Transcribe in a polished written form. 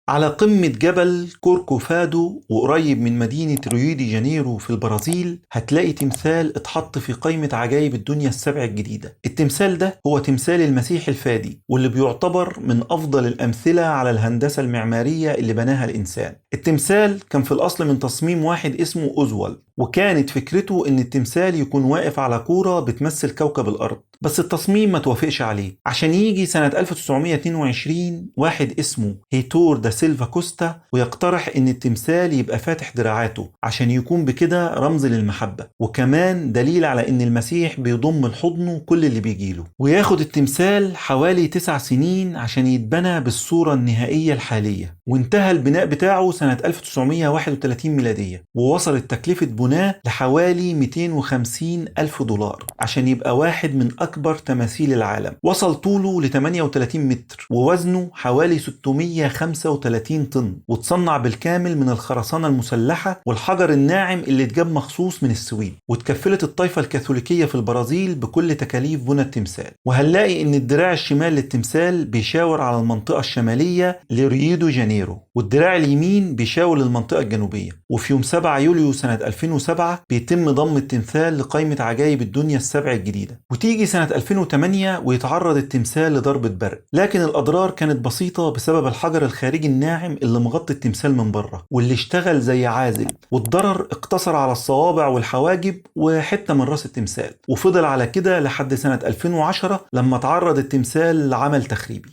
على قمة جبل كوركوفادو وقريب من مدينة ريو دي جانيرو في البرازيل هتلاقي تمثال اتحط في قائمة عجائب الدنيا السبع الجديدة. التمثال ده هو تمثال المسيح الفادي، واللي بيعتبر من أفضل الأمثلة على الهندسة المعمارية اللي بناها الإنسان. التمثال كان في الأصل من تصميم واحد اسمه أوزوالد، وكانت فكرته إن التمثال يكون واقف على كورة بتمثل كوكب الأرض. بس التصميم ما توافقش عليه، عشان يجي سنة 1922 واحد اسمه هيتور دا سيلفا كوستا ويقترح إن التمثال يبقى فاتح دراعاته عشان يكون بكده رمز للمحبة، وكمان دليل على إن المسيح بيضم لحضنه كل اللي بيجيله. وياخد التمثال حوالي 9 سنين عشان يتبنى بالصورة النهائية الحالية، وانتهى البناء بتاعه سنة 1931 ميلادية، ووصلت تكلفة بناه لحوالي 250 ألف دولار عشان يبقى واحد من أكبر تماثيل العالم. وصل طوله ل 38 متر ووزنه حوالي 635 طن، وتصنع بالكامل من الخرسانة المسلحة والحجر الناعم اللي اتجاب مخصوص من السويد. واتكفلت الطائفة الكاثوليكية في البرازيل بكل تكاليف بنى التمثال. وهنلاقي ان الدراع الشمال للتمثال بيشاور على المنطقة الشمالية لريو دي جانيرو، والدراع اليمين بيشاور للمنطقة الجنوبية. وفي يوم 7 يوليو سنة 2007 بيتم ضم التمثال لقائمة عجائب الدنيا السبع الجديدة. وتيجي سنة 2008 ويتعرض التمثال لضربة برق، لكن الأضرار كانت بسيطة بسبب الحجر الخارجي الناعم اللي مغطي التمثال من بره واللي اشتغل زي عازل، والضرر اقتصر على الصوابع والحواجب وحتة من راس التمثال، وفضل على كده لحد سنة 2010 لما تعرض التمثال لعمل تخريبي.